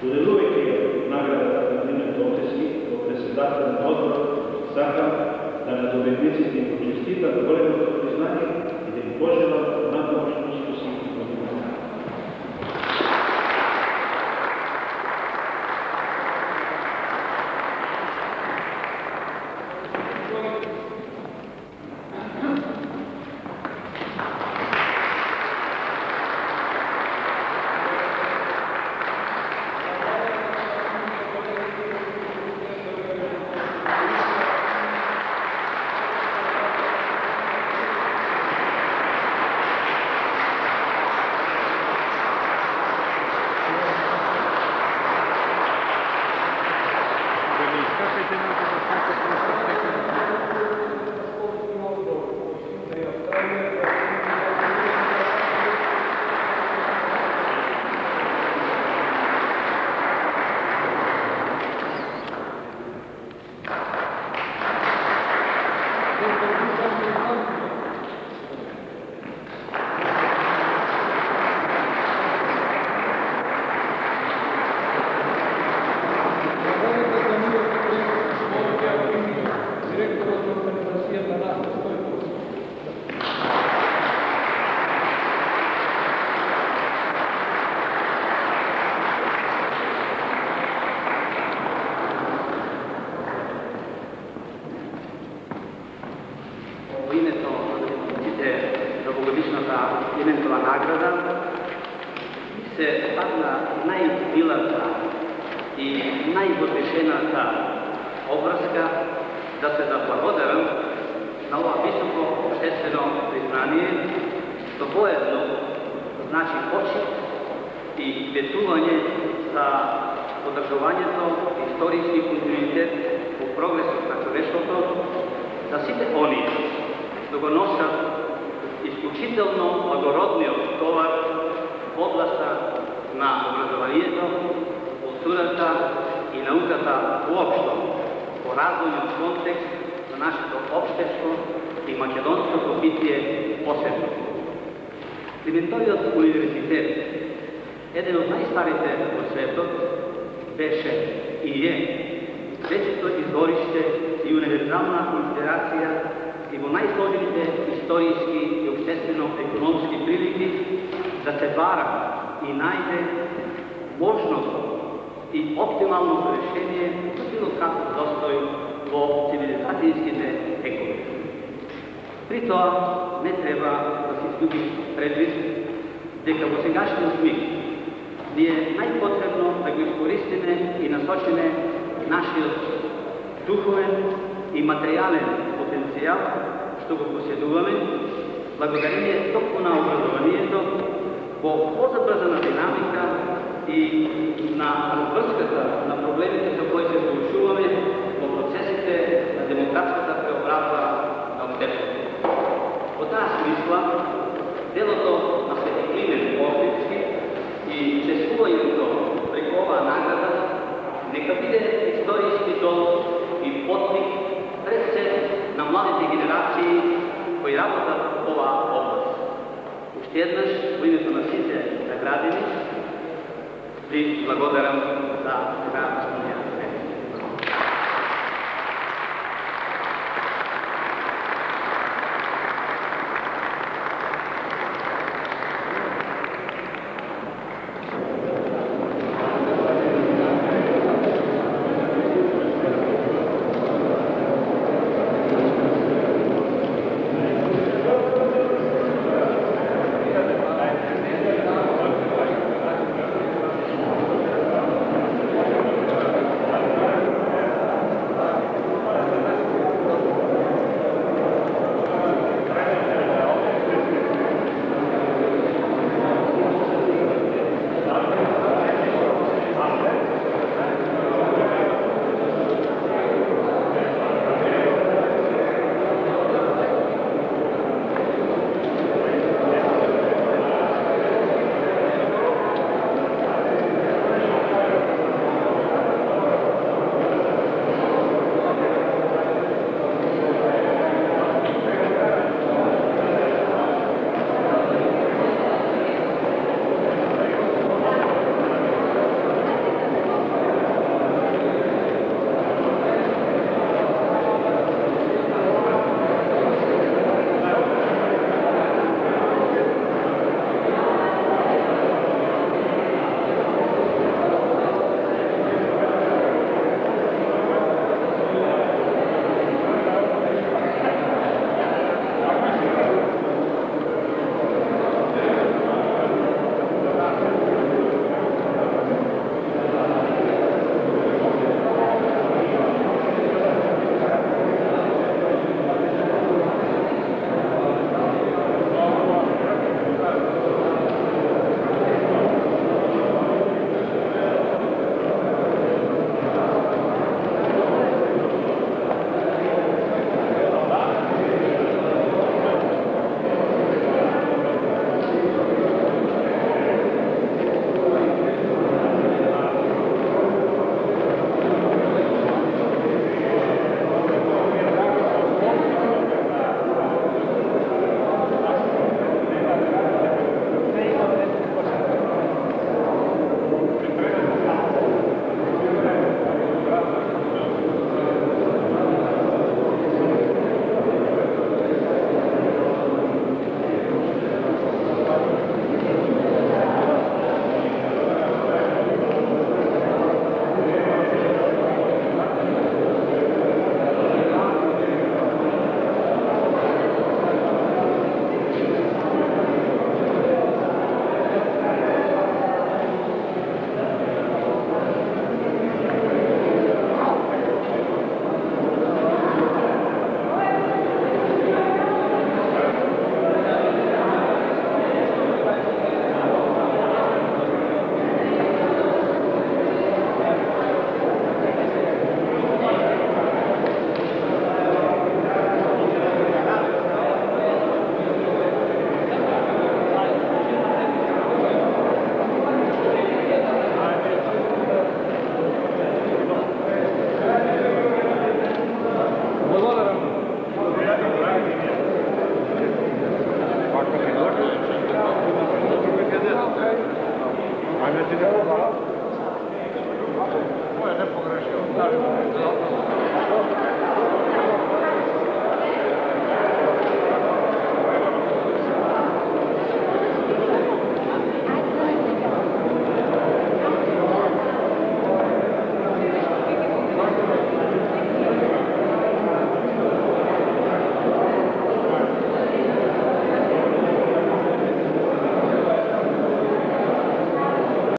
Dodeljujući nagrada Vladimir Topleski kao predsjedatelj odbora, stakam da na dobitnicima im počestitam golemото priznanje i da im poželjam nadmoćnu uspješnost u godinu. Климентова награда се ставна најмилата и највотешената обврска да се заблагодарам на ова високо обществено признание, што воедно значи почит и ветување за одржувањето историски континуитет во прогресот на човештвото, за сите они што го носат исклучително благородниот товар во областа на образованието, културата и науката воопшто, по развојниот контекст на нашето општество и македонското битие посебно. Климентовиот универзитет, еден од најстарите во светот, беше и е вечето извориште и универзална инспирација и во најсложните историски и обществено-економски прилики да се бара и најде можност и оптимално решение за било каков застој во цивилизацијските екови. При тоа не треба да се изгуби предвид дека во сегашниот миг ни е најпотребно да го искористиме и насочиме нашиот духовен и материјален потенцијал што го поседуваме, благодарение токму на образованието во позабрзана динамика и на разврската на проблемите со кои се соочуваме во процесите на демократската преобразба на општеството. Во таа смисла, делото на Свети Климент Охридски и чествувањето преку оваа награда нека биде историски дол и подвиг пред се на младите генерации кои работат во оваа област. Уште еднаш, во името на сите наградени, ви благодарам за сегашниот ден. Moje ne pogrešio.